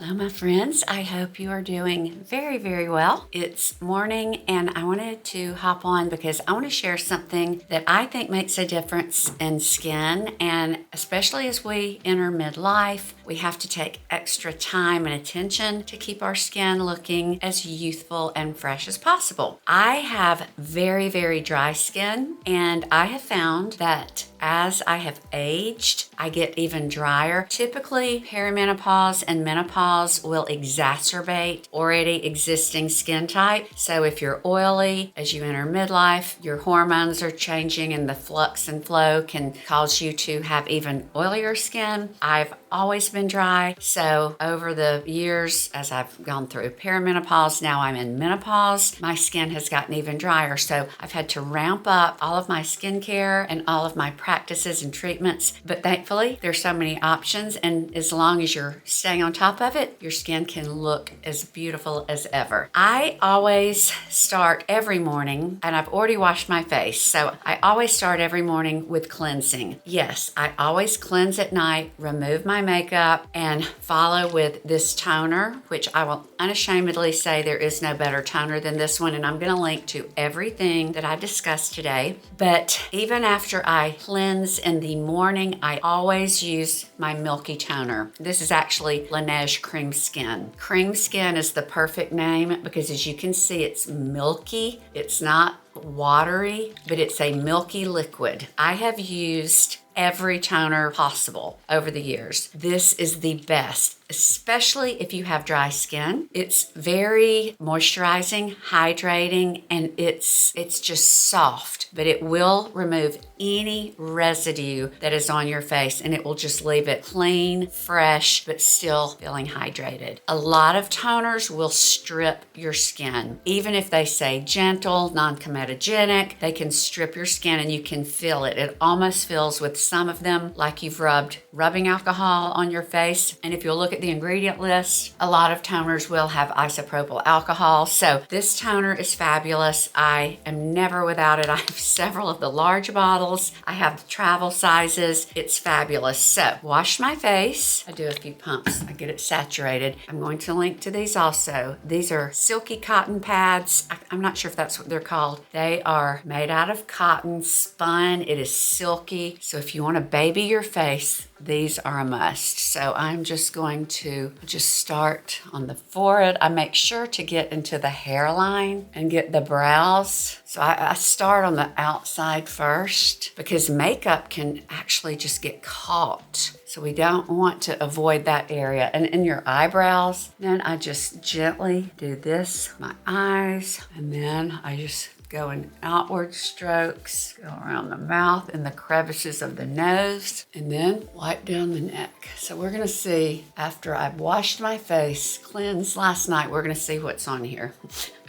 Hello, my friends. I hope you are doing very, very well. It's morning and I wanted to hop on because I want to share something that I think makes a difference in skin. And especially as we enter midlife, we have to take extra time and attention to keep our skin looking as youthful and fresh as possible. I have very, very dry skin, and I have found that as I have aged, I get even drier. Typically, perimenopause and menopause will exacerbate already existing skin type. So if you're oily, as you enter midlife, your hormones are changing and the flux and flow can cause you to have even oilier skin. I've always been dry. So over the years, as I've gone through perimenopause, now I'm in menopause, my skin has gotten even drier. So I've had to ramp up all of my skincare and all of my practices and treatments. But thankfully, there's so many options. And as long as you're staying on top of it, your skin can look as beautiful as ever. I always start every morning, and I've already washed my face. So I always start every morning with cleansing. Yes, I always cleanse at night, remove my makeup, and follow with this toner, which I will unashamedly say there is no better toner than this one. And I'm going to link to everything that I discussed today. But even after I cleanse in the morning, I always use my milky toner. This is actually Laneige Cream Skin. Cream Skin is the perfect name because, as you can see, it's milky. It's not watery, but it's a milky liquid. I have used every toner possible over the years. This is the best, especially if you have dry skin. It's very moisturizing, hydrating, and it's just soft, but it will remove any residue that is on your face, and it will just leave it clean, fresh, but still feeling hydrated. A lot of toners will strip your skin. Even if they say gentle, non-comedogenic, they can strip your skin and you can feel it. It almost feels, with some of them, like you've rubbed rubbing alcohol on your face. And if you'll look at the ingredient list, a lot of toners will have isopropyl alcohol. So this toner is fabulous. I am never without it. I have several of the large bottles. I have the travel sizes. It's fabulous. So wash my face. I do a few pumps. I get it saturated. I'm going to link to these also. These are silky cotton pads. I'm not sure if that's what they're called. They are made out of cotton, spun. It is silky. So if you want to baby your face, these are a must. So I'm just going to start on the forehead. I make sure to get into the hairline and get the brows. So I start on the outside first because makeup can actually just get caught. So we don't want to avoid that area. And in your eyebrows, then I just gently do this, my eyes, and then I just go in outward strokes, go around the mouth and the crevices of the nose, and then wipe down the neck. So we're gonna see, after I've washed my face, cleansed last night, we're gonna see what's on here.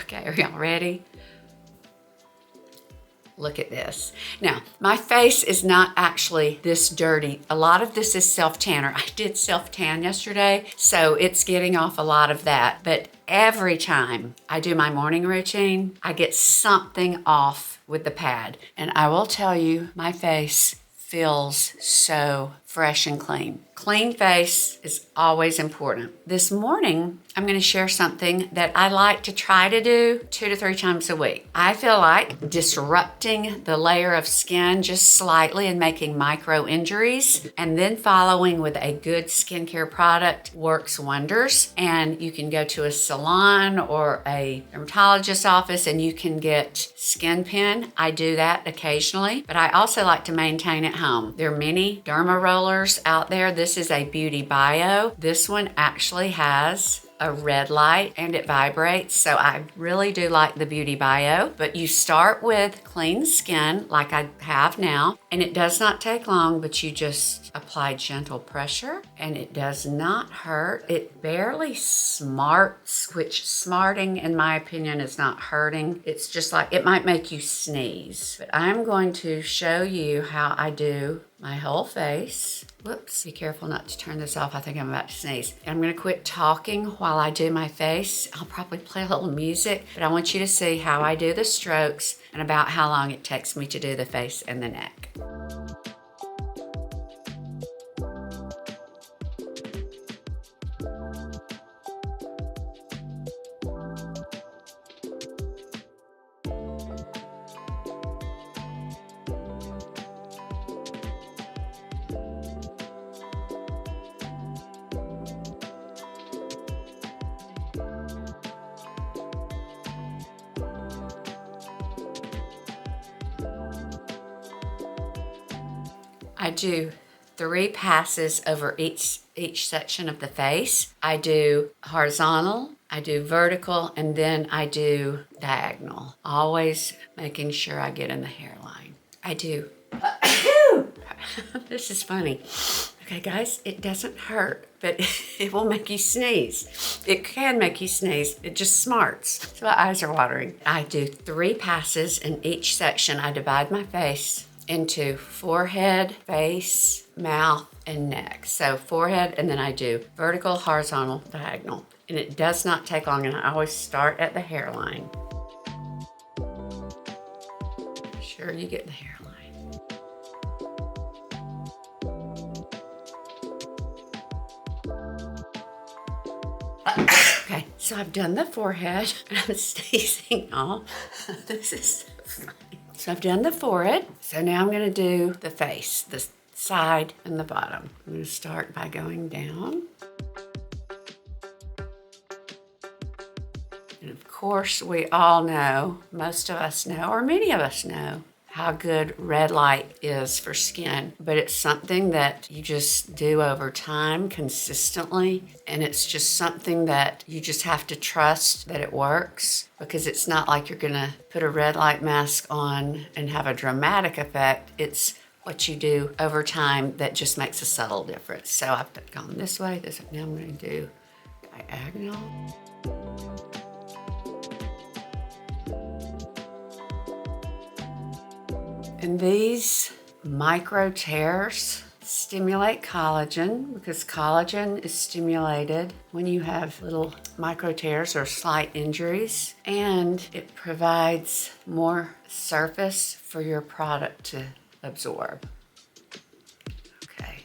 Okay, are y'all ready? Look at this. Now, my face is not actually this dirty. A lot of this is self-tanner. I did self-tan yesterday, so it's getting off a lot of that. But every time I do my morning routine, I get something off with the pad. And I will tell you, my face feels so fresh and clean. Clean face is always important. This morning, I'm going to share something that I like to try to do 2 to 3 times a week. I feel like disrupting the layer of skin just slightly and making micro injuries, and then following with a good skincare product works wonders. And you can go to a salon or a dermatologist's office and you can get skin pen. I do that occasionally, but I also like to maintain at home. There are many derma rollers out there. This is a BeautyBio. This one actually has a red light and it vibrates. So I really do like the BeautyBio, but you start with clean skin like I have now, and it does not take long, but you just apply gentle pressure and it does not hurt. It barely smarts, which smarting in my opinion is not hurting. It's just like, it might make you sneeze, but I'm going to show you how I do my whole face. Whoops, be careful not to turn this off. I think I'm about to sneeze. I'm gonna quit talking while I do my face. I'll probably play a little music, but I want you to see how I do the strokes and about how long it takes me to do the face and the neck. I do 3 passes over each section of the face. I do horizontal, I do vertical, and then I do diagonal. Always making sure I get in the hairline. I do. This is funny. Okay, guys, it doesn't hurt, but it will make you sneeze. It can make you sneeze. It just smarts. So my eyes are watering. I do 3 passes in each section. I divide my face into forehead, face, mouth, and neck. So forehead, and then I do vertical, horizontal, diagonal. And it does not take long, and I always start at the hairline. Make sure you get the hairline. Okay, so I've done the forehead. I'm sneezing all. This is so funny. So I've done the forehead. So now I'm gonna do the face, the side and the bottom. I'm gonna start by going down. And of course, we all know, most of us know, or many of us know, how good red light is for skin, but it's something that you just do over time consistently, and it's just something that you just have to trust that it works, because it's not like you're gonna put a red light mask on and have a dramatic effect. It's what you do over time that just makes a subtle difference. So I've gone this way, now I'm gonna do diagonal. And these micro tears stimulate collagen, because collagen is stimulated when you have little micro tears or slight injuries, and it provides more surface for your product to absorb. Okay,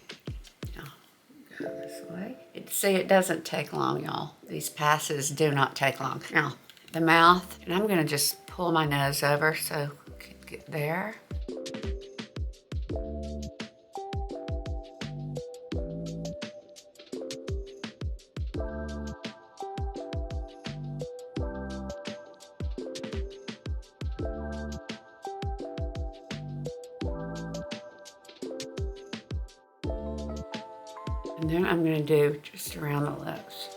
now go this way. See, it doesn't take long, y'all. These passes do not take long. Now, the mouth, and I'm gonna just pull my nose over so I can get there. And then I'm gonna do just around the lips.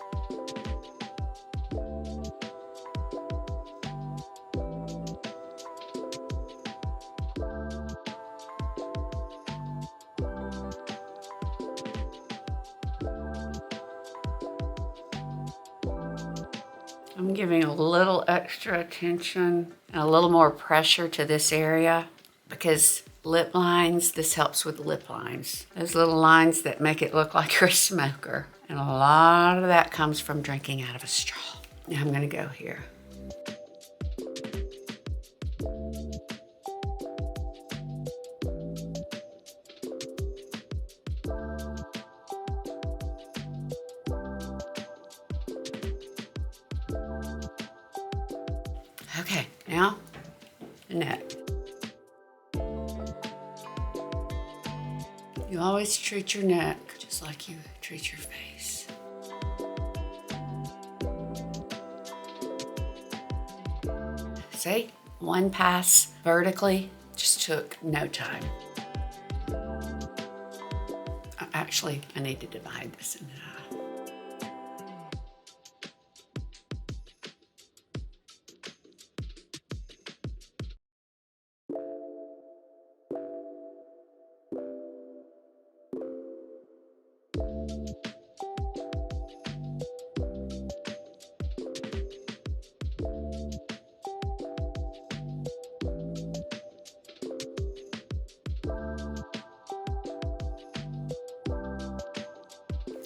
I'm giving a little extra attention and a little more pressure to this area, because lip lines, this helps with lip lines. Those little lines that make it look like you're a smoker. And a lot of that comes from drinking out of a straw. Now I'm gonna go here. Okay, now the neck. You always treat your neck just like you treat your face. See, one pass vertically just took no time. Actually, I need to divide this in half.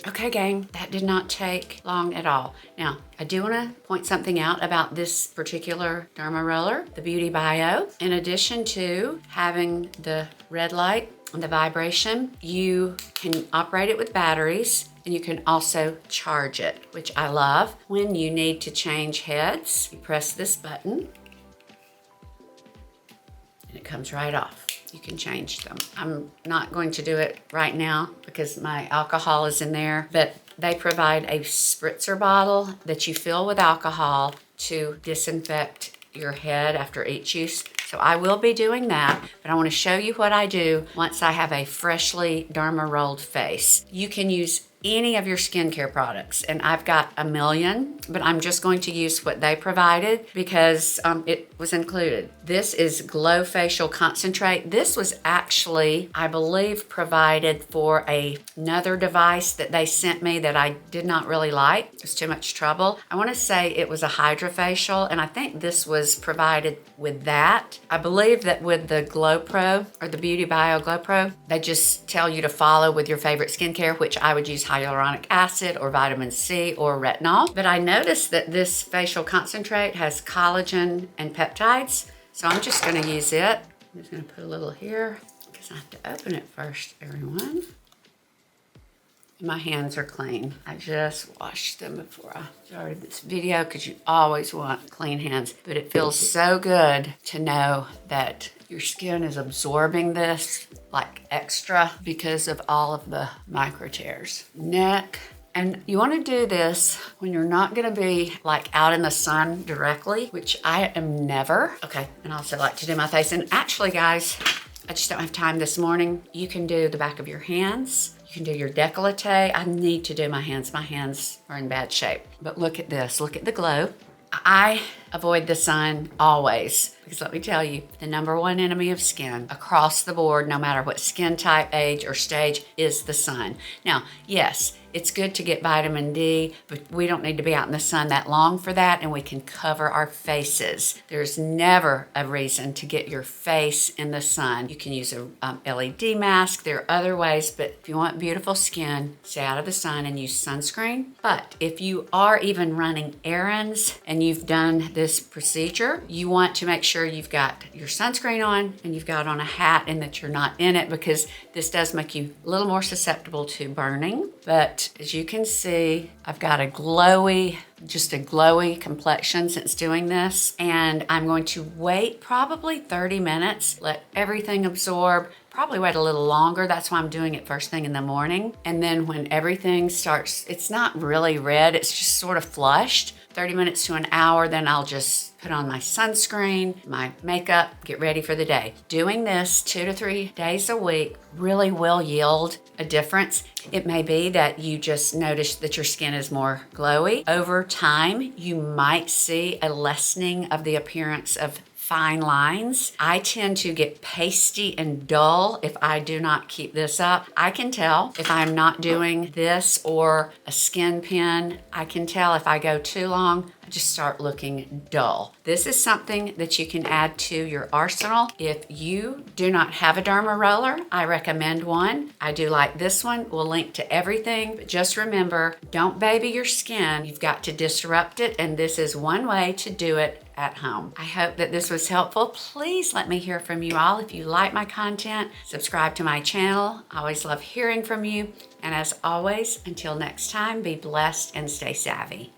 Okay, gang, that did not take long at all. Now, I do want to point something out about this particular derma roller, the BeautyBio. In addition to having the red light and the vibration, you can operate it with batteries, and you can also charge it, which I love. When you need to change heads, you press this button, and it comes right off. You can change them. I'm not going to do it right now because my alcohol is in there, but they provide a spritzer bottle that you fill with alcohol to disinfect your head after each use. So I will be doing that, but I want to show you what I do once I have a freshly derma rolled face. You can use any of your skincare products, and I've got a million, but I'm just going to use what they provided because it was included. This is Glow Facial Concentrate. This was actually, I believe, provided for another device that they sent me that I did not really like. It was too much trouble. I want to say it was a hydrofacial, and I think this was provided with that. I believe that with the Glow Pro or the BeautyBio Glow Pro, they just tell you to follow with your favorite skincare, which I would use hyaluronic acid or vitamin C or retinol. But I noticed that this facial concentrate has collagen and peptides. So I'm just gonna use it. I'm just gonna put a little here because I have to open it first, everyone. My hands are clean. I just washed them before I started this video because you always want clean hands. But it feels so good to know that your skin is absorbing this like extra because of all of the micro tears. Neck. And you want to do this when you're not going to be like out in the sun directly, which I am never. Okay, and I also like to do my face. And actually, guys, I just don't have time this morning. You can do the back of your hands. You can do your décolleté. I need to do my hands. My hands are in bad shape. But look at this. Look at the glow. I avoid the sun always because let me tell you, the #1 enemy of skin across the board, no matter what skin type, age, or stage, is the sun. Now, yes, it's good to get vitamin D, but we don't need to be out in the sun that long for that, and we can cover our faces. There's never a reason to get your face in the sun. You can use a LED mask. There are other ways, but if you want beautiful skin, stay out of the sun and use sunscreen. But if you are even running errands and you've done this procedure, you want to make sure you've got your sunscreen on and you've got on a hat and that you're not in it, because this does make you a little more susceptible to burning. But as you can see, I've got just a glowy complexion since doing this. And I'm going to wait probably 30 minutes, let everything absorb, probably wait a little longer. That's why I'm doing it first thing in the morning. And then when everything starts, it's not really red, it's just sort of flushed, 30 minutes to an hour, then I'll just put on my sunscreen, my makeup, get ready for the day. Doing this 2 to 3 days a week really will yield a difference. It may be that you just notice that your skin is more glowy. Over time, you might see a lessening of the appearance of fine lines. I tend to get pasty and dull if I do not keep this up. I can tell if I'm not doing this or a skin pen. I can tell if I go too long, I just start looking dull. This is something that you can add to your arsenal. If you do not have a derma roller, I recommend one. I do like this one. We'll link to everything, but just remember, don't baby your skin. You've got to disrupt it, and this is one way to do it at home. I hope that this was helpful. Please let me hear from you all. If you like my content, subscribe to my channel. I always love hearing from you. And as always, until next time, be blessed and stay savvy.